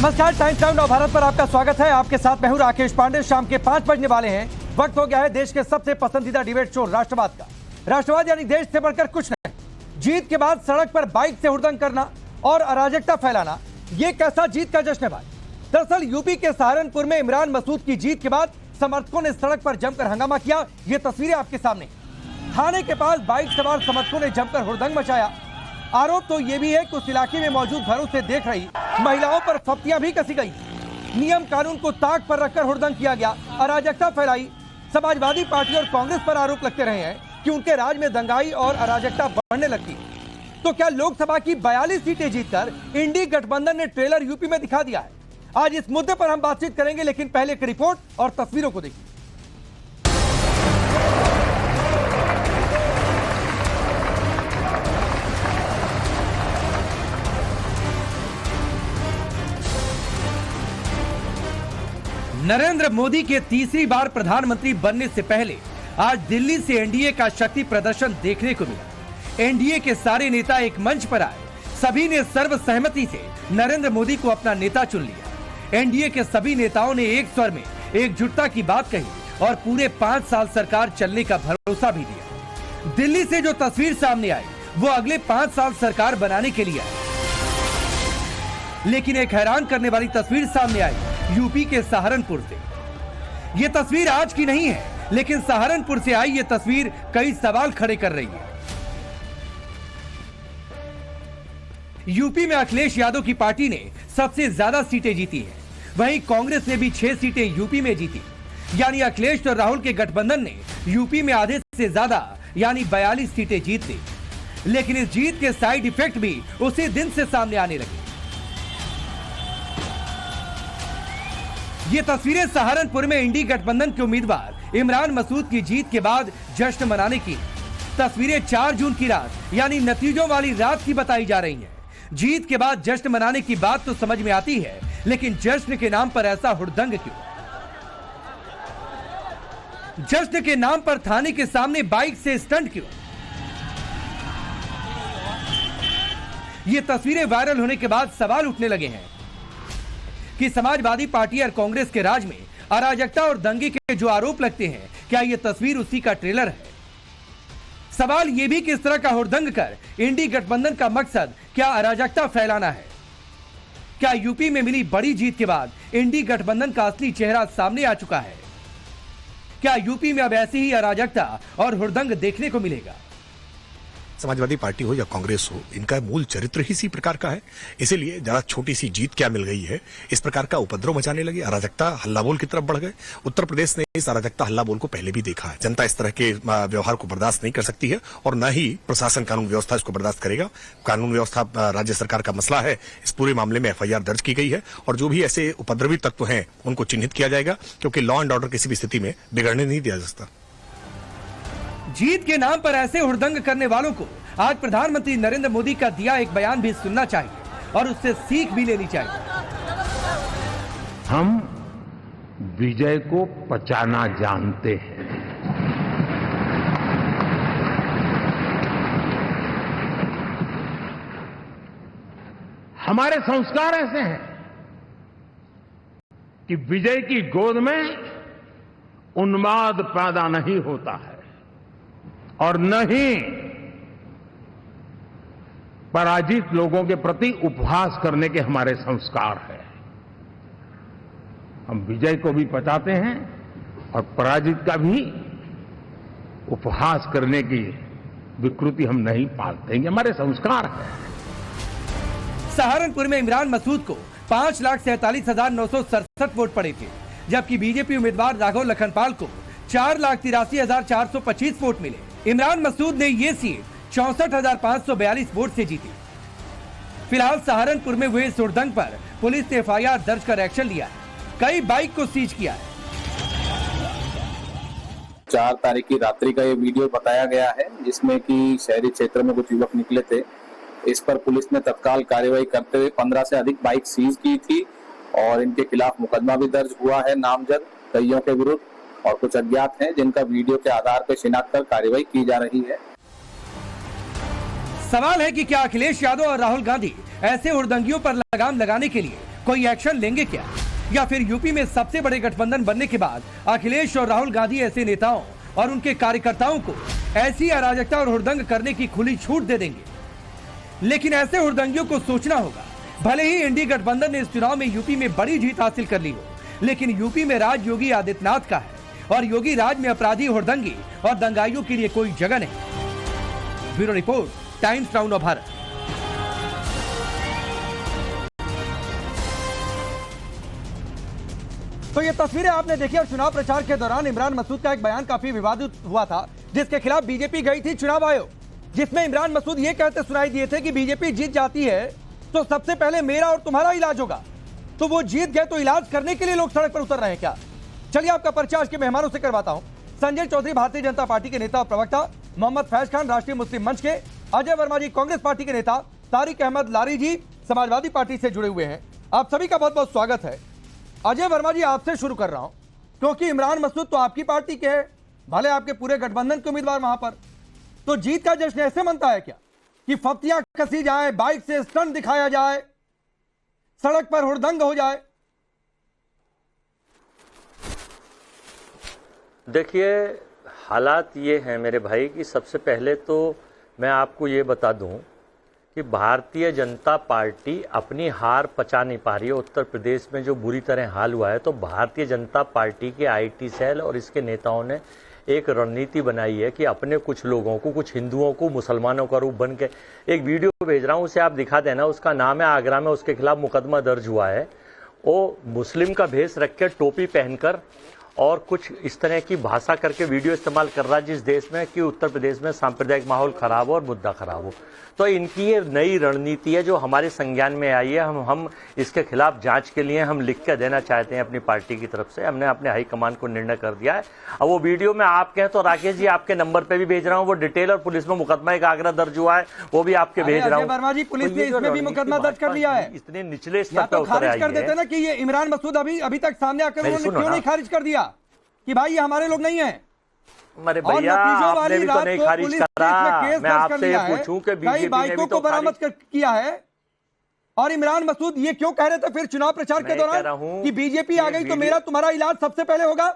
नमस्कार, times now नव भारत पर आपका स्वागत है। आपके साथ मैं हूं राकेश पांडे। शाम के 5 बजने वाले हैं। वक्त हो गया है देश के सबसे पसंदीदा डिबेट शो राष्ट्रवाद का। राष्ट्रवाद यानी देश से बढ़कर कुछ नहीं। जीत के बाद सड़क पर बाइक से हुड़दंग करना और अराजकता फैलाना, ये कैसा जीत का जश्न है भाई। दरअसल यूपी के सहारनपुर में इमरान मसूद की जीत के बाद समर्थकों ने सड़क पर जमकर हंगामा किया। ये तस्वीरें आपके सामने। थाने के पास बाइक सवार समर्थकों ने जमकर हुड़दंग मचाया। आरोप तो यह भी है कि उस इलाके में मौजूद घरों से देख रही महिलाओं पर फप्तियां भी कसी गई। नियम कानून को ताक पर रखकर हुड़दंग किया गया, अराजकता फैलाई। समाजवादी पार्टी और कांग्रेस पर आरोप लगते रहे हैं कि उनके राज में दंगाई और अराजकता बढ़ने लगती। तो क्या लोकसभा की 42 सीटें जीतकर इंडी गठबंधन ने ट्रेलर यूपी में दिखा दिया है? आज इस मुद्दे पर हम बातचीत करेंगे, लेकिन पहले एक रिपोर्ट और तस्वीरों को देखिए। नरेंद्र मोदी के तीसरी बार प्रधानमंत्री बनने से पहले आज दिल्ली से एनडीए का शक्ति प्रदर्शन देखने को मिला। एनडीए के सारे नेता एक मंच पर आए। सभी ने सर्वसहमति से नरेंद्र मोदी को अपना नेता चुन लिया। एनडीए के सभी नेताओं ने एक स्वर में एकजुटता की बात कही और पूरे 5 साल सरकार चलने का भरोसा भी दिया। दिल्ली से जो तस्वीर सामने आई वो अगले 5 साल सरकार बनाने के लिए आई। लेकिन एक हैरान करने वाली तस्वीर सामने आई यूपी के सहारनपुर से। यह तस्वीर आज की नहीं है, लेकिन सहारनपुर से आई यह तस्वीर कई सवाल खड़े कर रही है। यूपी में अखिलेश यादव की पार्टी ने सबसे ज्यादा सीटें जीती हैं। वहीं कांग्रेस ने भी 6 सीटें यूपी में जीती। यानी अखिलेश और राहुल के गठबंधन ने यूपी में आधे से ज्यादा यानी 42 सीटें जीत ली। लेकिन इस जीत के साइड इफेक्ट भी उसी दिन से सामने आने लगे। ये तस्वीरें सहारनपुर में इंडी गठबंधन के उम्मीदवार इमरान मसूद की जीत के बाद जश्न मनाने की तस्वीरें 4 जून की रात यानी नतीजों वाली रात की बताई जा रही हैं। जीत के बाद जश्न मनाने की बात तो समझ में आती है, लेकिन जश्न के नाम पर ऐसा हुड़दंग क्यों? जश्न के नाम पर थाने के सामने बाइक से स्टंट क्यों? ये तस्वीरें वायरल होने के बाद सवाल उठने लगे हैं कि समाजवादी पार्टी और कांग्रेस के राज में अराजकता और दंगे के जो आरोप लगते हैं, क्या यह तस्वीर उसी का ट्रेलर है? सवाल यह भी कि इस तरह का हुड़दंग कर इंडी गठबंधन का मकसद क्या अराजकता फैलाना है? क्या यूपी में मिली बड़ी जीत के बाद इंडी गठबंधन का असली चेहरा सामने आ चुका है? क्या यूपी में अब ऐसी ही अराजकता और हुड़दंग देखने को मिलेगा? समाजवादी पार्टी हो या कांग्रेस हो, इनका मूल चरित्र ही इसी प्रकार का है। इसीलिए जरा छोटी सी जीत क्या मिल गई है, इस प्रकार का उपद्रव मचाने लगे, अराजकता हल्लाबोल की तरफ बढ़ गए। उत्तर प्रदेश ने इस अराजकता हल्लाबोल को पहले भी देखा है। जनता इस तरह के व्यवहार को बर्दाश्त नहीं कर सकती है और न ही प्रशासन कानून व्यवस्था इसको बर्दाश्त करेगा। कानून व्यवस्था राज्य सरकार का मसला है। इस पूरे मामले में FIR दर्ज की गई है और जो भी ऐसे उपद्रवी तत्व हैं उनको चिन्हित किया जाएगा, क्योंकि लॉ एंड ऑर्डर किसी भी स्थिति में बिगड़ने नहीं दिया जा सकता। जीत के नाम पर ऐसे हुड़दंग करने वालों को आज प्रधानमंत्री नरेंद्र मोदी का दिया एक बयान भी सुनना चाहिए और उससे सीख भी लेनी चाहिए। हम विजय को पचाना जानते हैं। हमारे संस्कार ऐसे हैं कि विजय की गोद में उन्माद पैदा नहीं होता है और न ही पराजित लोगों के प्रति उपहास करने के हमारे संस्कार है। हम विजय को भी पचाते हैं और पराजित का भी उपहास करने की विकृति हम नहीं पालते, ये हमारे संस्कार है। सहारनपुर में इमरान मसूद को 5,47,967 वोट पड़े थे, जबकि बीजेपी उम्मीदवार राघव लखनपाल को 4,83,425 वोट मिले। इमरान मसूद ने ये सीट 64,542 वोट से जीती। फिलहाल सहारनपुर में हुए इस हुड़दंग पर पुलिस ने FIR दर्ज कर एक्शन लिया है। कई बाइक को सीज किया है। 4 तारीख की रात्रि का ये वीडियो बताया गया है, जिसमें कि शहरी क्षेत्र में कुछ युवक निकले थे। इस पर पुलिस ने तत्काल कार्रवाई करते हुए 15 से अधिक बाइक सीज की थी और इनके खिलाफ मुकदमा भी दर्ज हुआ है नामजद कईयों के विरुद्ध, और कुछ अज्ञात हैं जिनका वीडियो के आधार पर शिनाख्त कर कार्रवाई की जा रही है। सवाल है कि क्या अखिलेश यादव और राहुल गांधी ऐसे हुड़दंगियों पर लगाम लगाने के लिए कोई एक्शन लेंगे क्या, या फिर यूपी में सबसे बड़े गठबंधन बनने के बाद अखिलेश और राहुल गांधी ऐसे नेताओं और उनके कार्यकर्ताओं को ऐसी अराजकता और हुड़दंग करने की खुली छूट दे देंगे? लेकिन ऐसे हुड़दंगियों को सोचना होगा, भले ही इंडी गठबंधन ने इस चुनाव में यूपी में बड़ी जीत हासिल कर ली हो, लेकिन यूपी में राज योगी आदित्यनाथ का है और योगी राज में अपराधी, हुड़दंगी और दंगाइयों के लिए कोई जगह नहीं। Bureau report, times now of Bharat. तो ये तस्वीरें आपने देखी और चुनाव प्रचार के दौरान इमरान मसूद का एक बयान काफी विवादित हुआ था, जिसके खिलाफ बीजेपी गई थी चुनाव आयोग, जिसमें इमरान मसूद ये कहते सुनाई दिए थे कि बीजेपी जीत जाती है तो सबसे पहले मेरा और तुम्हारा इलाज होगा। तो वो जीत गए तो इलाज करने के लिए लोग सड़क पर उतर रहे हैं क्या? चलिए आपका परिचय आज के मेहमानों से करवाता हूं। संजय चौधरी भारतीय जनता पार्टी के नेता और प्रवक्ता, मोहम्मद फैज खान राष्ट्रीय मुस्लिम मंच के, अजय वर्मा जी कांग्रेस पार्टी के नेता, तारिक अहमद लारी जी समाजवादी पार्टी से जुड़े हुए हैं। आप सभी का बहुत बहुत स्वागत है। अजय वर्मा जी, आपसे शुरू कर रहा हूं, क्योंकि इमरान मसूद तो आपकी पार्टी के हैं, भले आपके पूरे गठबंधन के उम्मीदवार वहां पर, तो जीत का जश्न ऐसे मनता है क्या कि फतियां कसी जाए, बाइक से स्टंट दिखाया जाए, सड़क पर हुड़दंग हो जाए? देखिए, हालात ये हैं मेरे भाई कि सबसे पहले तो मैं आपको ये बता दूं कि भारतीय जनता पार्टी अपनी हार पचा नहीं पा रही है। उत्तर प्रदेश में जो बुरी तरह हाल हुआ है, तो भारतीय जनता पार्टी के आईटी सेल और इसके नेताओं ने एक रणनीति बनाई है कि अपने कुछ लोगों को, कुछ हिंदुओं को मुसलमानों का रूप बन के, एक वीडियो भेज रहा हूं, उसे आप दिखा देना, उसका नाम है आगरा में उसके खिलाफ मुकदमा दर्ज हुआ है। वो मुस्लिम का भेष रख के, टोपी पहनकर और कुछ इस तरह की भाषा करके वीडियो इस्तेमाल कर रहा है जिस देश में कि उत्तर प्रदेश में सांप्रदायिक माहौल खराब हो और मुद्दा खराब हो। तो इनकी ये नई रणनीति है जो हमारे संज्ञान में आई है। हम इसके खिलाफ जांच के लिए हम लिख के देना चाहते हैं अपनी पार्टी की तरफ से। हमने अपने हाईकमान को निर्णय कर दिया है। अब वो वीडियो में आप कहें तो राकेश जी आपके नंबर पे भी भेज रहा हूँ, वो डिटेल और पुलिस में मुकदमा एक आगरा दर्ज हुआ है वो भी आपके भेज रहा हूँ। वर्मा जी, पुलिस ने इसमें भी मुकदमा दर्ज कर लिया है। इतने निचले स्तर पर खारिज कर देते ना कि ये इमरान मसूद अभी तक सामने आकर उन्होंने क्यों नहीं खारिज कर दिया कि भाई ये हमारे लोग नहीं हैं? अरे भैया, आपने भी तो नहीं खारिज करा। मैं आपसे ये पूछूं कि बीजेपी ने भी तो बरामद किया है। और इमरान मसूद ये क्यों कह रहे थे फिर चुनाव प्रचार के दौरान कि बीजेपी आ गई तो मेरा तुम्हारा इलाज सबसे पहले होगा?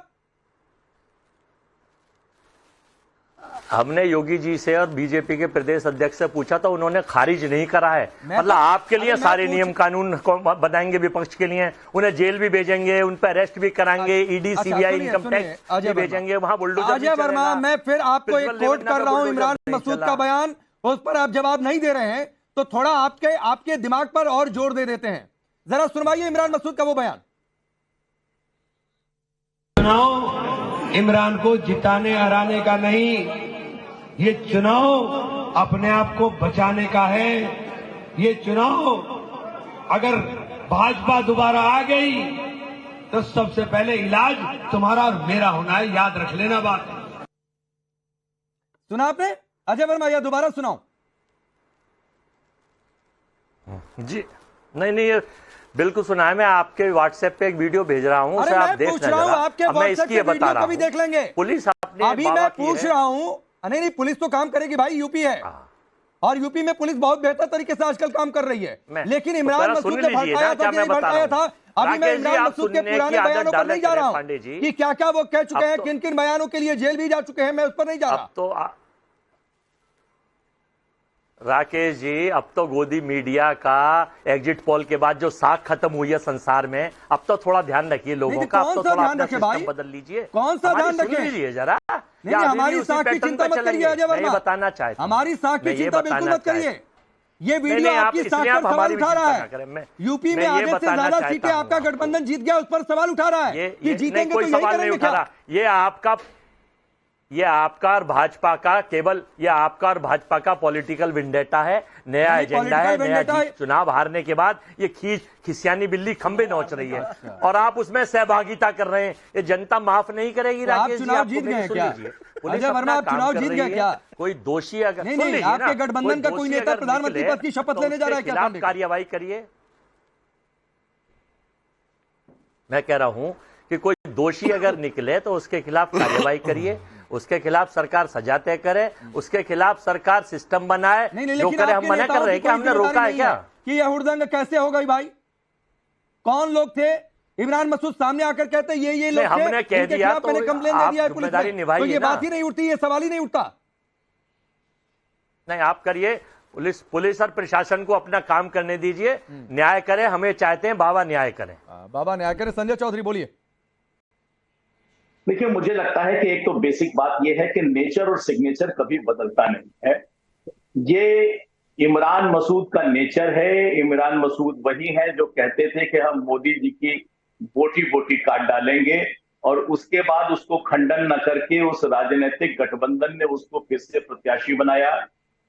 हमने योगी जी से और बीजेपी के प्रदेश अध्यक्ष से पूछा तो उन्होंने खारिज नहीं करा है। मतलब आपके लिए सारे नियम कानून बनाएंगे विपक्ष के लिए, उन्हें जेल भी भेजेंगे, उन पर अरेस्ट भी कराएंगे, ईडी सीबीआई इनकम टैक्स भी भेजेंगे, वहां बुलडोजर। अजय वर्मा, मैं फिर आपको एक कोट कर रहा हूं इमरान मसूद का बयान, उस पर आप जवाब नहीं दे रहे हैं तो थोड़ा आपके दिमाग पर और जोर दे देते हैं। जरा सुनवाइए इमरान मसूद का वो बयान। चुनाव इमरान को जिताने हराने का नहीं, ये चुनाव अपने आप को बचाने का है। ये चुनाव अगर भाजपा दोबारा आ गई तो सबसे पहले इलाज तुम्हारा और मेरा होना है, याद रख लेना बात। सुना आपने अजय वर्मा, या दोबारा सुनाओ? जी नहीं, ये बिल्कुल सुना है। मैं आपके व्हाट्सएप पे एक वीडियो भेज रहा हूँ, उसे आप देख लेना। आपके व्हाट्सएप पे वीडियो को भी देख लेंगे। पुलिस अभी मैं पूछ रहा हूँ, नहीं पुलिस तो काम करेगी भाई, यूपी है और यूपी में पुलिस बहुत बेहतर तरीके से आजकल काम कर रही है। लेकिन इमरान मसूद ने भड़काया था कि नहीं भड़काया था, अभी मैं इमरान मसूद के पुराने बयानों पर नहीं जा रहा हूं कि क्या क्या वो कह चुके हैं, किन किन बयानों के लिए जेल भी जा चुके हैं, मैं उस पर नहीं जा रहा। तो राकेश जी, अब तो गोदी मीडिया का एग्जिट पोल के बाद जो साख खत्म हुई है संसार में, अब तो थोड़ा ध्यान रखिए लोगों का। अब तो थोड़ा अपना सिस्टम बदल लीजिए। कौन सा ध्यान रखिए जरा? नहीं, हमारी साख की चिंता मत करिए अजय वर्मा, बताना चाहते हमारी साख की चिंता बिल्कुल मत करिए। ये वीडियो आपकी साख पर सवाल उठा रहा है। यूपी में आधे से ज्यादा सीटें आपका गठबंधन जीत गया, उस पर सवाल उठा रहा है कि जीतेंगे तो यही करेंगे क्या? ये आपका और भाजपा का केवल, ये आपका और भाजपा का पॉलिटिकल विंडेटा है, नया एजेंडा है, नया चुनाव हारने के बाद ये खिसियानी बिल्ली खंबे नोच रही है और आप उसमें सहभागिता कर रहे हैं। ये जनता माफ नहीं करेगी। राकेश जी, चुनाव जीत गए क्या? अजय वर्मा, आप चुनाव जीत गए क्या? कोई दोषी अगर नहीं, आपके गठबंधन का कोई नेता प्रधानमंत्री पद की शपथ लेने जा रहा है क्या? कार्रवाई करिए। मैं कह रहा हूं कि कोई दोषी अगर निकले तो उसके खिलाफ कार्रवाई करिए, उसके खिलाफ सरकार सजा तय करे, उसके खिलाफ सरकार सिस्टम बनाए। जो करे, हम मना कर रहे हैं कि हमने रोका है क्या? कि यह हुड़दंग कैसे हो गई भाई? कौन लोग थे? इमरान मसूद सामने आकर कहते ये लोग थे, हमने कह इनके दिया खिलाफ तो मैंने कंप्लेन दे आप दिया है पुलिस जिम्मेदारी ने। निभाइए तो ये ना। बात ही नहीं उठती, ये सवाल ही नहीं उठता। नहीं, आप करिए, पुलिस और प्रशासन को अपना काम करने दीजिए, न्याय करें, हमें चाहते हैं बाबा न्याय करें। बाबा न्याय करें। संजय चौधरी बोलिए। देखिए, मुझे लगता है कि एक तो बेसिक बात यह है कि नेचर और सिग्नेचर कभी बदलता नहीं है। ये इमरान मसूद का नेचर है। इमरान मसूद वही है जो कहते थे कि हम मोदी जी की बोटी बोटी काट डालेंगे, और उसके बाद उसको खंडन न करके उस राजनीतिक गठबंधन ने उसको फिर से प्रत्याशी बनाया।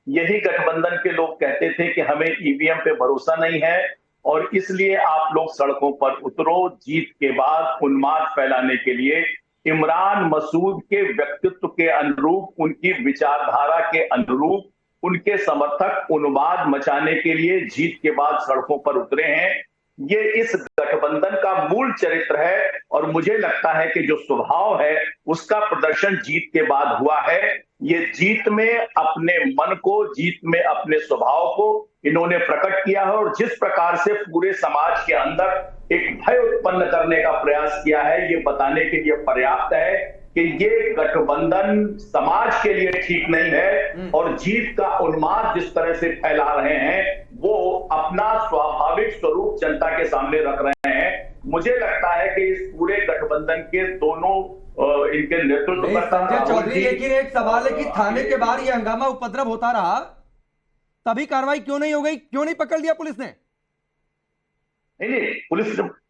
यही गठबंधन के लोग कहते थे कि हमें ईवीएम पे भरोसा नहीं है, और इसलिए आप लोग सड़कों पर उतरो। जीत के बाद उन्माद फैलाने के लिए इमरान मसूद के व्यक्तित्व के अनुरूप, उनकी विचारधारा के अनुरूप उनके समर्थक उन्माद मचाने के लिए जीत के बाद सड़कों पर उतरे हैं। ये इस गठबंधन का मूल चरित्र है, और मुझे लगता है कि जो स्वभाव है उसका प्रदर्शन जीत के बाद हुआ है। ये जीत में अपने मन को, जीत में अपने स्वभाव को इन्होंने प्रकट किया है, और जिस प्रकार से पूरे समाज के अंदर एक भय उत्पन्न करने का प्रयास किया है, ये बताने के लिए पर्याप्त है कि ये गठबंधन समाज के लिए ठीक नहीं है, और जीत का उन्माद जिस तरह से फैला रहे हैं वो अपना स्वाभाविक स्वरूप जनता के सामने रख रहे हैं। मुझे लगता है कि इस पूरे गठबंधन के दोनों इनके नेतृत्वकर्ता संजय चौधरी, लेकिन एक सवाल है कि थाने के बाहर ये हंगामा उपद्रव होता रहा, तभी कार्रवाई क्यों नहीं हो गई? क्यों नहीं पकड़ लिया पुलिस ने? नहीं,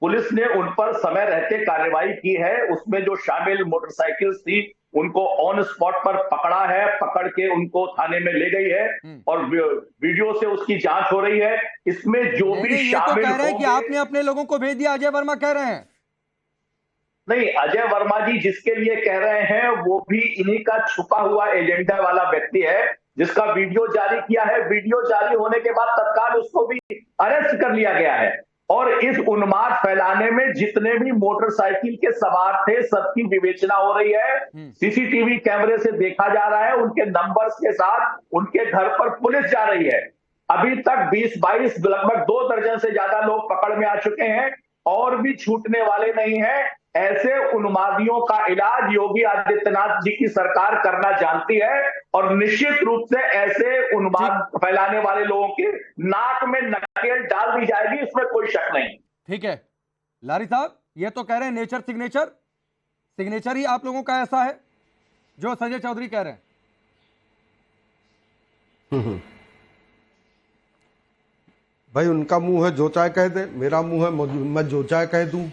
पुलिस ने उन पर समय रहते कार्रवाई की है। उसमें जो शामिल मोटरसाइकिल थी उनको ऑन स्पॉट पर पकड़ा है, पकड़ के उनको थाने में ले गई है, और वीडियो से उसकी जांच हो रही है। इसमें जो भी शामिल कह रहे हैं कि आपने अपने लोगों को भेज दिया, अजय वर्मा कह रहे हैं। नहीं, अजय वर्मा जी जिसके लिए कह रहे हैं वो भी इन्हीं का छुपा हुआ एजेंडा वाला व्यक्ति है, जिसका वीडियो जारी किया है। वीडियो जारी होने के बाद तत्काल उसको भी अरेस्ट कर लिया गया है, और इस उन्माद फैलाने में जितने भी मोटरसाइकिल के सवार थे सबकी विवेचना हो रही है। सीसीटीवी कैमरे से देखा जा रहा है, उनके नंबर्स के साथ उनके घर पर पुलिस जा रही है। अभी तक 20-22 लगभग 2 दर्जन से ज्यादा लोग पकड़ में आ चुके हैं, और भी छूटने वाले नहीं हैं। ऐसे उन्मादियों का इलाज योगी आदित्यनाथ जी की सरकार करना जानती है, और निश्चित रूप से ऐसे उन्माद फैलाने वाले लोगों के नाक में नकेल डाल दी जाएगी, इसमें कोई शक नहीं। ठीक है लारी साहब, ये तो कह रहे हैं नेचर सिग्नेचर ही आप लोगों का ऐसा है जो संजय चौधरी कह रहे हैं। भाई उनका मुंह है जो चाहे कह दे, मेरा मुंह है मैं जो चाहे कह दूं,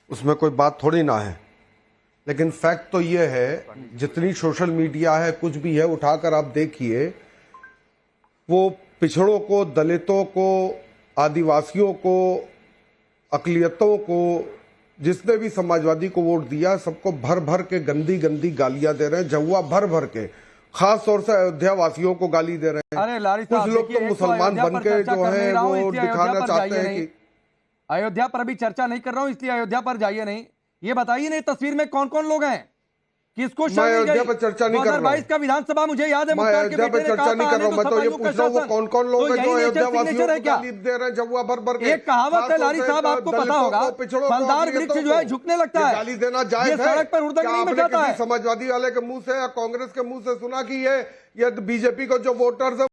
उसमें कोई बात थोड़ी ना है। लेकिन फैक्ट तो ये है, जितनी सोशल मीडिया है कुछ भी है उठाकर आप देखिए, वो पिछड़ों को, दलितों को, आदिवासियों को, अकलियतों को, जिसने भी समाजवादी को वोट दिया सबको भर भर के गंदी गंदी गालियां दे रहे हैं, जहुआ भर भर के, खास तौर से अयोध्या वासियों को गाली दे रहे हैं। अरे लारी साहब, कुछ लोग तो मुसलमान बन के जो है वो दिखाना चाहते हैं कि अयोध्या पर अभी चर्चा नहीं कर रहा हूं, इसलिए अयोध्या पर जाइए नहीं। ये बताइए नहीं तस्वीर में कौन कौन लोग हैं, किसको मैं अयोध्या पर चर्चा नहीं कर रहा हूं। 2022 का विधानसभा मुझे याद है, मैं अयोध्या पर चर्चा नहीं कर रहा हूं। मैं तो ये पूछ रहा हूं वो कौन कौन लोग हैं जो अयोध्या वासियों को गाली दे रहे हैं, जहुआ भर भर के। एक कहावत है लारी साहब, आपको पता होगा, फलदार वृक्ष जो है झुकने लगता है, गाली देना जायज है। सड़क पर हुड़दंग नहीं मचाता है। समाजवादी वाले के मुंह से या कांग्रेस के मुंह से सुना कि ये बीजेपी को जो वोटर्स है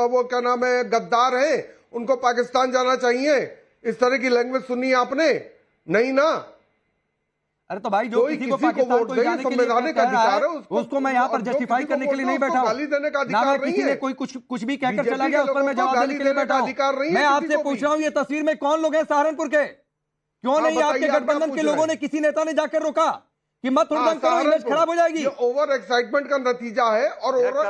वो क्या नाम है, गद्दार है, उनको पाकिस्तान जाना चाहिए, इस तरह की लैंग्वेज सुनी आपने? नहीं ना। अरे तो भाई जो किसी को पाकिस्तान को जाने के लिए संवैधानिक अधिकार है, उसको मैं यहाँ पर जस्टिफाई करने के लिए नहीं बैठा हूँ। गाली देने का ना अधिकार मैं नहीं किसी ने है। कोई कुछ भी कहकर चला गया उस पर मैं जवाब देने के लिए बैठा हूँ। मैं आपसे पूछ रहा हूँ ये तस्वीर में कौन लोग हैं सहारनपुर के? क्यों नहीं आपके गठबंधन के लोगों ने, किसी नेता ने जाकर रोका कि मत हुड़दंग करो, इमेज खराब हो जाएगी? ये ओवर एक्साइटमेंट का नतीजा है, और ओवर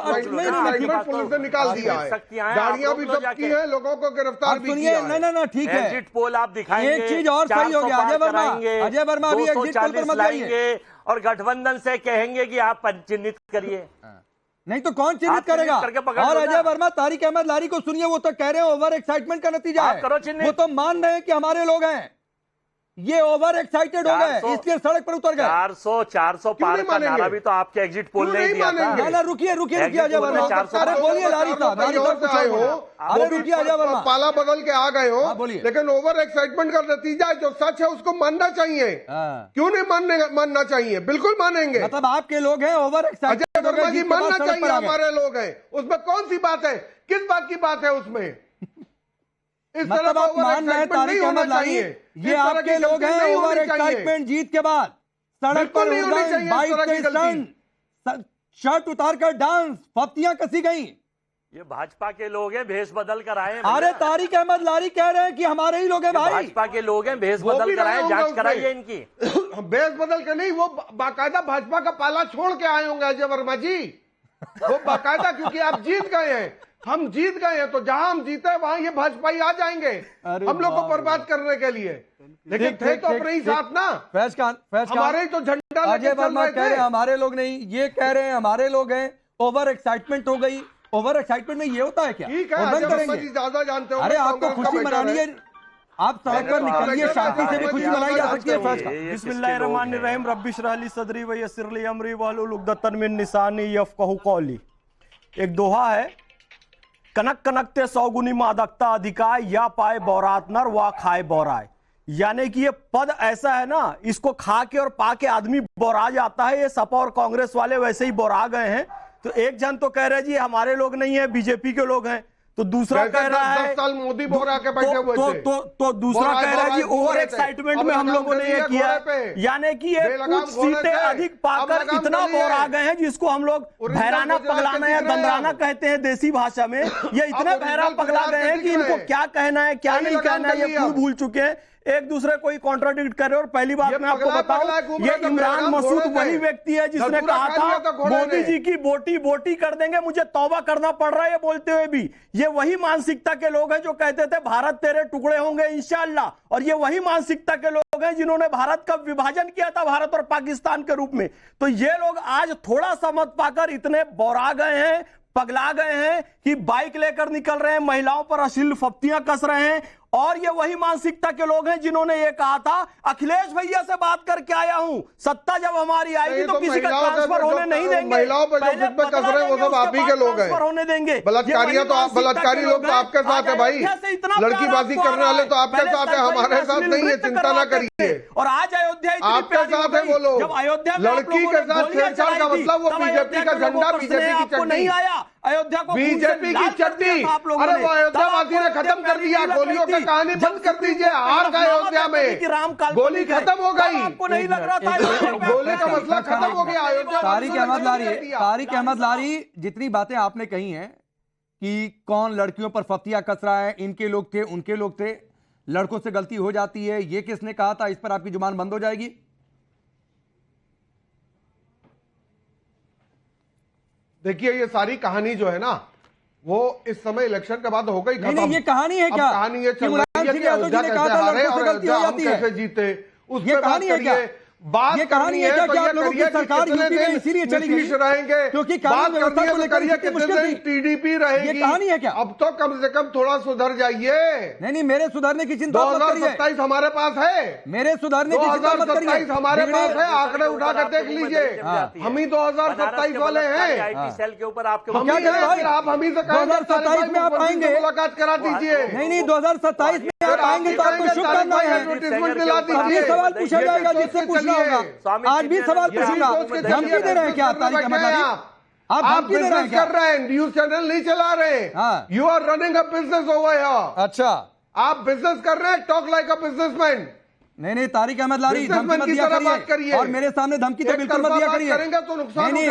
एक्साइटमेंट पुलिस ने निकाल दिया है। गाड़ियां भी जब्त की हैं, लोगों को गिरफ्तार भी किया है। ना ठीक है, एग्जिट पोल आप दिखाएंगे, एक चीज और सही हो गया, अजय वर्मा अभी एग्जिट पोल पर मत जाइए, और गठबंधन से कहेंगे कि आप चिन्हित करिए। नहीं तो कौन चिन्हित करेगा? और अजय वर्मा, तारिक अहमद लारी को सुनिए, वो तो कह रहे हैं ओवर एक्साइटमेंट का नतीजा है, वो तो मान रहे हैं कि हमारे लोग हैं। ये ओवर एक्साइटेड हो गए, 400 इसलिए सड़क पर उतर गए। 400 पार का नारा भी तो आपके एग्जिट पोल ने ही दिया था। ना रुकिए अजय वर्मा, अरे बोलिए लारी साहब, अरे रुकिए अजय वर्मा, पाला बदल के आ गए हो, बोलिए। लेकिन ओवर एक्साइटमेंट का नतीजा जो सच है उसको मानना चाहिए। क्यों नहीं मानना चाहिए? बिल्कुल मानेंगे। मतलब आपके लोग हैं ओवर एक्साइटेड, अजय वर्मा जी मानना चाहिए, हमारे लोग हैं, उसमें कौन सी बात है? किस बात की बात है उसमें? इस तरह मतलब आप मान रहे हैं तारिक अहमद लारी, ये आपके लोग हैं ओवर एक्साइटमेंट जीत के बाद सड़क पर बाइक से स्टंट, शर्ट उतारकर डांस, फप्तियां कसी गई। ये भाजपा के लोग हैं, भेष बदल कर आए। अरे तारिक अहमद लारी कह रहे हैं कि हमारे ही लोग हैं भाई। भाजपा के लोग हैं, भेष बदल कर आए, जांच कराइए इनकी। भेष बदल के नहीं, वो बाकायदा भाजपा का पाला छोड़ के आए होंगे अजय वर्मा जी, वो बाकायदा, क्योंकि आप जीत गए हैं, हम जीत गए हैं, तो जहां हम जीते वहां ये भाजपाई आ जाएंगे हम लोग को बर्बाद करने के लिए। लेकिन थे तो अपने ही साथ ना, फैज खान हमारे ही तो झंडा अजय वर्मा कह रहे हैं हमारे लोग नहीं, ये कह रहे हैं हमारे लोग हैं, ओवर एक्साइटमेंट हो गई। ओवर एक्साइटमेंट में ये होता है क्या? ठीक है, अजय वर्मा जी ज्यादा जानते हो। अरे आपको खुशी मनानी है, आप सड़क पर निकलिए, शांति से भी खुशी मनाई जा सकती है। फैज खान बिस्मिल्लाहिर्रहमानिर्रहीम रब्बी इश्रह ली सदरी व यस्सिर ली अमरी वहलुल उक़दतन मिन लिसानी यफ़क़हू क़ौली। एक दोहा है, कनक कनकते सौगुनी मादकता अधिकाय, या पाए बौरात नर वा खाए बौराए। यानी कि ये पद ऐसा है ना, इसको खा के और पा के आदमी बौरा जाता है। ये सपा और कांग्रेस वाले वैसे ही बौरा गए हैं। तो एक जन तो कह रहे जी हमारे लोग नहीं है, बीजेपी के लोग हैं, तो दूसरा कह रहा है 10 साल मोदी बोरा के बैठे हुए थे। तो दूसरा कह रहा है जी ओवर एक्साइटमेंट में हम लोगों ने ये किया, यानी कि ये कुछ सीटें अधिक पाकर इतना बोरा गए हैं जिसको हम लोग भैराना पगलाना या दंडराना कहते हैं देसी भाषा में। ये इतने भैरा पगला गए हैं कि इनको क्या कहना है क्या नहीं कहना है ये भूल चुके हैं, एक दूसरे को ही कॉन्ट्राडिक्ट कर रहे। और पहली बात मैं आपको बताऊं, ये इमरान मसूद वही व्यक्ति है जिसने कहा था मोदी जी की बोटी बोटी कर देंगे, मुझे तौबा करना पड़ रहा है ये बोलते हुए भी। ये वही मानसिकता के लोग हैं जो कहते थे भारत तेरे टुकड़े होंगे इंशाअल्लाह, और ये वही मानसिकता के लोग हैं जिन्होंने भारत का विभाजन किया था भारत और पाकिस्तान के रूप में। तो ये लोग आज थोड़ा सा मत पाकर इतने बौरा गए हैं, पगला गए हैं कि बाइक लेकर निकल रहे हैं, महिलाओं पर अश्लील फप्तियां कस रहे हैं। और ये वही मानसिकता के लोग हैं जिन्होंने ये कहा था अखिलेश भैया से बात करके आया हूं, सत्ता जब हमारी आएगी तो किसी का ट्रांसफर होने नहीं देंगे, महिलाओं पर जो खिदमत कर रहे हैं वो सब आप ही के लोग हैं, होने देंगे। बलात्कारी तो आप, बलात्कारी लोग तो आपके साथ है भाई, लड़कीबाजी करने वाले तो आपके साथ है, हमारे साथ नहीं है, चिंता ना करिए। और आज अयोध्या आपके साथ है वो लोग, जब अयोध्या लड़की के साथ छेड़छाड़ का मतलब वो बीजेपी का झंडा, बीजेपी की चड्डी नहीं आया, अयोध्या को बीजेपी की चड्डी, अरे वो अयोध्यावासी ने खत्म कर दिया, गोलियों की कहानी बंद कर दीजिए, हार गए अयोध्या में, गोली खत्म हो गई, आपको नहीं लग रहा था गोली का मसला खत्म हो गया अयोध्या। तारिक अहमद लारी, जितनी बातें आपने कही हैं कि कौन लड़कियों पर फफ्तियां कस रहा है, इनके लोग थे उनके लोग थे, लड़कों से गलती हो जाती है, ये किसने कहा था, इस पर आपकी जुबान बंद हो जाएगी? देखिए ये सारी कहानी जो है ना वो इस समय इलेक्शन के बाद हो गई खत्म। नहीं, ये कहानी है क्या? कहानी ये चल रही है कि अयोध्या कैसे हारे और अयोध्या हम कैसे जीते, उस पर बात करिए। बात ये कहानी है क्या कि आप लोगों की सरकार यूपी में इसीलिए चली गई रहेंगे, क्योंकि कानून व्यवस्था को लेकर कितने दिन टीडीपी रहेगी? ये कहानी है क्या? अब तो कम से कम थोड़ा सुधर जाइए। नहीं, मेरे सुधरने की चिंता मत करिए, 2027 हमारे पास है, मेरे सुधरने की चिंता मत करिए, 2027 हमारे पास है, आंकड़े उठा कर देख लीजिए, हम ही 2027 वाले हैं। आईटी सेल के ऊपर आपके आप हम ही से 2027 में आप आएंगे, मुलाकात करा दीजिए। नहीं 2027 में आप आएंगे तो आपको शुभकामनाएं हैं। एडवर्टाइजमेंट दिला अब ये दीजिए, सवाल पूछा जाएगा जिससे पूछना होगा। आज भी सवाल पूछूंगा, धमकी दे रहे हैं क्या तारिक अहमद लारी? आप धमकी दे रहे हैं क्या? कर रहे हैं, न्यूज चैनल नहीं चला रहे हैं, you are running a business over here. अच्छा, आप बिजनेस कर रहे हैं, टॉक लाइक अ बिजनेसमैन। नहीं तारिक अहमद लारी, धमकी मत दिया करिए, और मेरे सामने धमकी तो बिल्कुल मत दिया करिए। करेंगे तो नुकसान नहीं,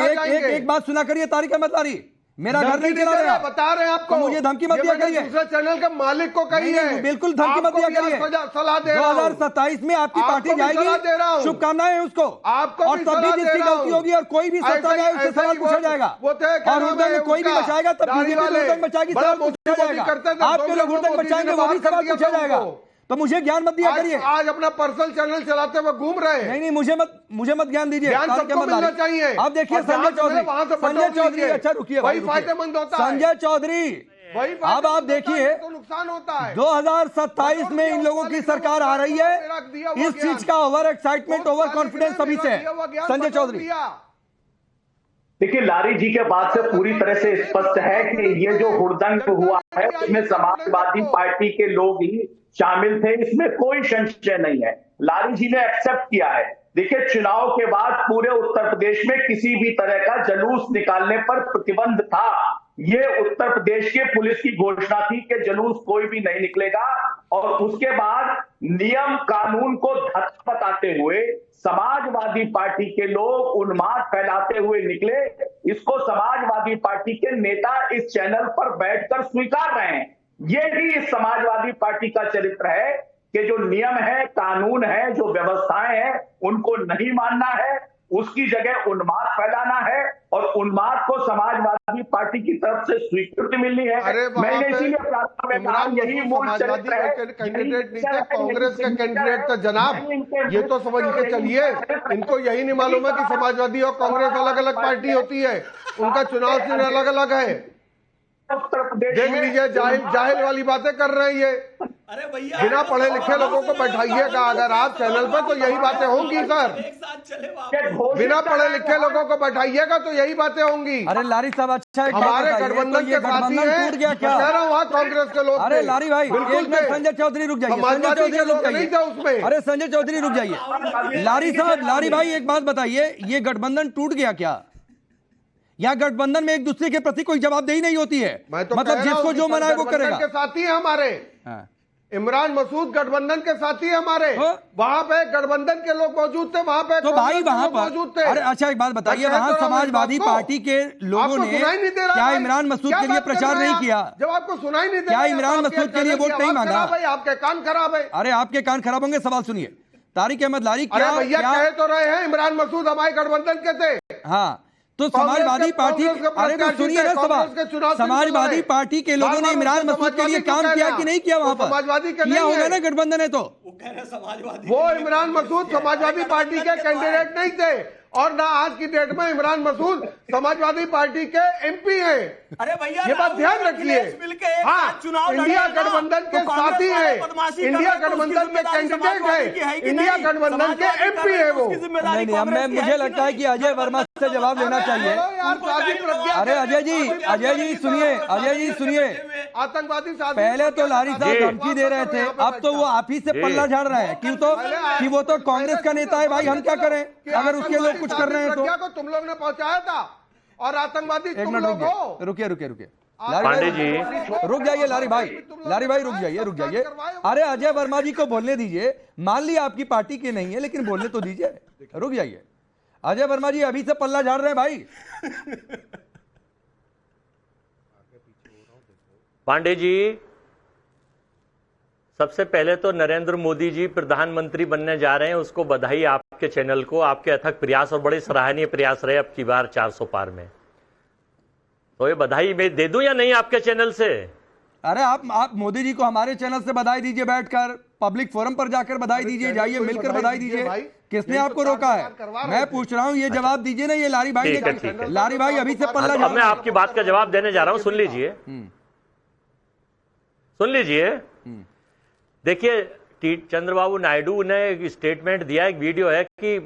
एक बात सुना करिए तारिक अहमद लारी, मेरा घर नहीं चला रहे, बता रहे हैं आपको, मुझे धमकी मत दिया करिए। दूसरे चैनल के मालिक को कहिए, बिल्कुल धमकी मत दिया करिए। सलाह दे रहा हूं, 2027 में आपकी पार्टी जाएगी, शुभकामनाएं उसको आपको, और तब भी जिसकी गलती होगी और कोई भी सत्ता में आए उससे सवाल पूछा जाएगा, और हुड़दंग में कोई भी बचाएगा तब बीजेपी हुड़दंग मचाएगी, सवाल पूछा जाएगा। आपके लोग हुड़दंग मचाएंगे वो भी सवाल पूछा जाएगा, तो मुझे ज्ञान मत दिया करिए। आज अपना पर्सनल चैनल चलाते हुए घूम रहे हैं। नहीं, मुझे मत ज्ञान दीजिए, ज्ञान सबको मिलना चाहिए। अब देखिए संजय चौधरी, अच्छा रुकिए, वही फायदेमंद होता है। संजय चौधरी, अब आप देखिए नुकसान होता है। 2027 में इन लोगों की सरकार आ रही है, इस चीज का ओवर एक्साइटमेंट, ओवर कॉन्फिडेंस सभी से है। संजय चौधरी, देखिए, लारी जी के बाद से पूरी तरह से स्पष्ट है कि ये जो हुड़दंग हुआ है उसमें समाजवादी पार्टी के लोग ही शामिल थे, इसमें कोई संशय नहीं है। लारी जी ने एक्सेप्ट किया है। देखिए, चुनाव के बाद पूरे उत्तर प्रदेश में किसी भी तरह का जुलूस निकालने पर प्रतिबंध था। ये उत्तर प्रदेश के पुलिस की घोषणा थी कि जुलूस कोई भी नहीं निकलेगा, और उसके बाद नियम कानून को धक्का बताते हुए समाजवादी पार्टी के लोग उन्माद फैलाते हुए निकले। इसको समाजवादी पार्टी के नेता इस चैनल पर बैठकर स्वीकार रहे हैं। ये ही इस समाजवादी पार्टी का चरित्र है कि जो नियम है, कानून है, जो व्यवस्थाएं हैं, उनको नहीं मानना है, उसकी जगह उन्माद फैलाना है, और उन्माद को समाजवादी पार्टी की तरफ से स्वीकृति मिलनी है। मैंने इसीलिए प्रार्थना में कहा यही मूल चरित्र है। कैंडिडेट नहीं थे, कांग्रेस के कैंडिडेट थे जनाब, ये तो समझ के चलिए। इनको यही नहीं मालूम है कि समाजवादी और कांग्रेस अलग अलग पार्टी होती है, उनका चुनाव चिन्ह अलग अलग है। उत्तर प्रदेश देख लीजिए, जाहिल वाली बातें कर रहे हैं ये। अरे भैया, बिना पढ़े लिखे लोगों को बैठाइएगा अगर आप चैनल पर, तो यही बातें होंगी सर। एक साथ चले वापस। बिना पढ़े लिखे लोगों को बैठाइएगा तो यही बातें होंगी। अरे लारी साहब, अच्छा हमारे गठबंधन के साथी हैं, टूट गया क्या? कह रहा हूं, वहाँ कांग्रेस के लोग अरे थे। लारी भाई, बिल्कुल एक मिनट, संजय चौधरी रुक जाइए, संजय चौधरी रुक नहीं था उसमें। जाइए। अरे संजय चौधरी रुक जाइए। लारी साहब, लारी भाई, एक बात बताइए, ये गठबंधन टूट गया क्या? यहाँ गठबंधन में एक दूसरे के प्रति कोई जवाबदेही नहीं होती है, मतलब जिसको जो मना है वो करेगा। के साथी है हमारे, इमरान मसूद गठबंधन के साथी है हमारे। वहां पे गठबंधन के लोग मौजूद थे, वहां पे तो भाई वहां पर मौजूद थे। अरे अच्छा, एक बात बताइए, वहां समाजवादी पार्टी के लोगों ने क्या इमरान मसूद के लिए प्रचार नहीं किया? जब आपको सुनाई नहीं दे क्या इमरान मसूद के लिए वोट नहीं मांगा? आपके कान खराब है। अरे आपके कान खराब होंगे, सवाल सुनिए। तारिक अहमद लारी, क्या भैया कह तो रहे हैं इमरान मसूद हमारे गठबंधन के थे। हाँ, तो समाजवादी पार्टी, अरे तो सुनिए ना सवाल, समाजवादी पार्टी के लोगों ने इमरान मसूद के लिए काम किया कि नहीं किया? वहां पर समाजवादी किया होगा ना, गठबंधन है तो। वो इमरान मसूद समाजवादी पार्टी के कैंडिडेट नहीं थे, और ना आज की डेट में इमरान मसूद समाजवादी पार्टी के एमपी हैं। अरे भैया, ये बात ध्यान रखिए। हाँ, इंडिया गठबंधन के साथी है, इंडिया गठबंधन के कैंडिडेट है, इंडिया गठबंधन के एमपी है वो। नहीं, मुझे लगता है कि अजय वर्मा से जवाब लेना चाहिए। अरे अजय जी सुनिए, अजय जी सुनिए, आतंकवादी पहले तो लारी साहब धमकी दे रहे थे, अब तो वो आप ही से पल्ला झाड़ रहे हैं। क्यों? तो कि वो तो कांग्रेस का नेता है भाई, हम क्या करें अगर उसके लोग कुछ कर रहे हैं तो। तुम लोग ने पहुंचाया था, और आतंकवादी तुम लोग हो। रुकिए पांडे जी, रुक जाइए लारी भाई, रुक जाइए। अरे अजय वर्मा जी को बोलने दीजिए, मान लिया आपकी पार्टी के नहीं है, लेकिन बोलने तो दीजिए, रुक जाइए। अजय वर्मा जी अभी से पल्ला झाड़ रहे हैं भाई। पांडे जी, सबसे पहले तो नरेंद्र मोदी जी प्रधानमंत्री बनने जा रहे हैं, उसको बधाई आपके चैनल को, आपके अथक प्रयास और बड़े सराहनीय प्रयास रहे अब की बार 400 पार में। तो ये बधाई मैं दे दूं या नहीं आपके चैनल से? अरे आप मोदी जी को हमारे चैनल से बधाई दीजिए, बैठकर पब्लिक फोरम पर जाकर बधाई दीजिए, जाइए मिलकर बधाई दीजिए। किसने आपको रोका है? मैं पूछ रहा हूँ, ये जवाब दीजिए ना। ये लारी भाई ने, लारी भाई अभी से पल्ला झाड़। मैं आपकी बात का जवाब देने जा रहा हूं, सुन लीजिए। देखिए, चंद्रबाबू नायडू ने एक स्टेटमेंट दिया, एक वीडियो है कि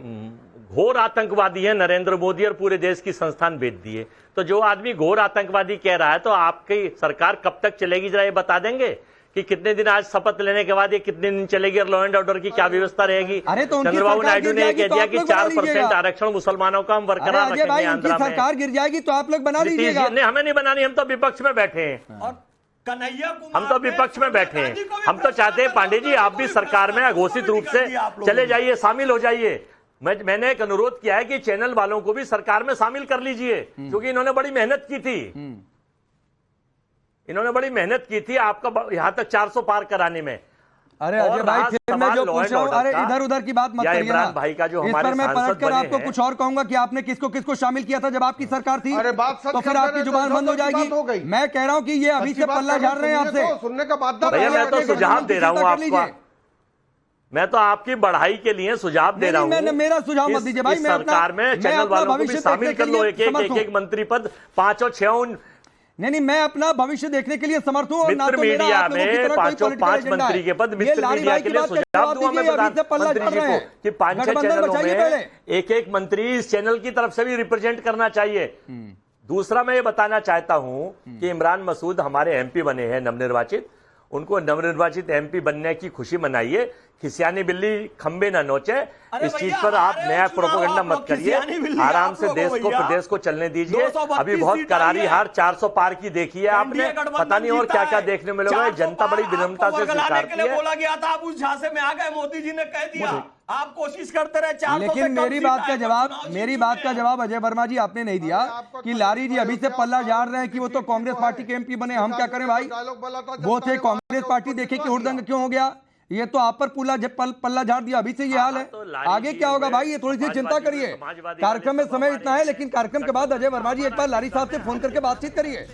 घोर आतंकवादी है नरेंद्र मोदी और पूरे देश की संस्थान बेच दिए। तो जो आदमी घोर आतंकवादी कह रहा है, तो आपकी सरकार कब तक चलेगी, जरा ये बता देंगे कि कितने दिन, आज शपथ लेने के बाद ये कितने दिन चलेगी, और लॉ एंड ऑर्डर की क्या व्यवस्था रहेगी? चंद्रबाबू नायडू ने कह दिया कि 4% आरक्षण मुसलमानों का हम बरकरार रखेंगे आंध्रा में। सरकार गिर जाएगी तो आप लोग बना लीजिएगा। हमें नहीं बनानी, हम तो विपक्ष में बैठे हैं, हम तो विपक्ष में बैठे हैं। हम तो चाहते हैं पांडे जी, आप भी सरकार में अघोषित रूप से चले जाइए, शामिल हो जाइए। मैंने एक अनुरोध किया है कि चैनल वालों को भी सरकार में शामिल कर लीजिए, क्योंकि इन्होंने बड़ी मेहनत की थी, आपका यहां तक 400 पार कराने में। अरे अजय भाई, फिर मैं जो पूछ रहा हूँ, अरे इधर उधर की बात मत करिए ना भाई का, जो इस पर मैं पलट कर आपको कुछ और कहूंगा कि आपने किसको किसको शामिल किया था जब आपकी सरकार थी। अरे बात तो फिर आपकी जुबान बंद हो जाएगी। मैं कह रहा हूँ कि ये अभी से पल्ला झाड़ रहे हैं आपसे। सुनने का बात, भैया मैं तो सुझाव दे रहा हूँ आपको, मैं तो आपकी बढ़ाई के लिए सुझाव दे रहा हूँ। मेरा सुझाव मत दीजिए भाई, सरकार में चैनल वालों को भी शामिल कर लो, एक मंत्री पद 5 और 6 नहीं, मैं अपना भविष्य देखने के लिए समर्थ हूं और ना मित्र तो मेरा मीडिया आप लोगों की में तरह कोई पांचों पॉलिटिकल पांच एजेंडा मंत्री है। के पद ये मित्र लारी मीडिया भाई के की लिए बात का सुझाव जवाब दूंगा मैं दीजिए, प्रधान अभी से पल्ला मंत्री झाड़ जी रहे को हैं। कि 5-6 गठबंधन चैनलों बचाइए में पहले। एक मंत्री इस चैनल की तरफ से भी रिप्रेजेंट करना चाहिए। दूसरा मैं ये बताना चाहता हूं कि इमरान मसूद हमारे एमपी बने हैं नवनिर्वाचित, उनको नवनिर्वाचित एमपी बनने की खुशी मनाइए। खिसियानी बिल्ली खंबे ना नोचे, इस चीज पर आप नया प्रोपोगंडा मत करिए। आराम से देश को प्रदेश को चलने दीजिए। अभी बहुत करारी हार 400 पार की देखी है आपने, पता नहीं और क्या क्या देखने मिलेगा। जनता बड़ी विनम्रता से स्वीकारती है। बोला गया था, आप उस झांसे में आ गए, मोदी जी ने कह दिया आप कोशिश करते रहे 400 लेकिन मेरी बात का जवाब अजय वर्मा जी आपने नहीं दिया कि लारी जी अभी से पल्ला झाड़ रहे हैं कि वो तो कांग्रेस पार्टी के एमपी बने, हम क्या करें भाई? वो थे कांग्रेस पार्टी, देखे कि हुड़दंग क्यों हो गया। ये तो आप पर पल्ला झाड़ दिया, अभी से ये हाल है। आगे क्या होगा भाई, ये थोड़ी सी चिंता करिए। कार्यक्रम में समय इतना है, लेकिन कार्यक्रम के बाद अजय वर्मा जी एक बार लारी साहब से फोन करके बातचीत करिए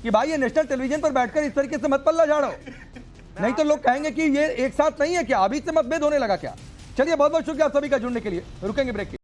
कि भाई ये नेशनल टेलीविजन पर बैठकर इस तरीके से मत पल्ला झाड़ो, नहीं तो लोग कहेंगे कि ये एक साथ नहीं है क्या, अभी से मतभेद होने लगा क्या। चलिए, बहुत बहुत शुक्रिया आप सभी का जुड़ने के लिए। रुकेंगे ब्रेक के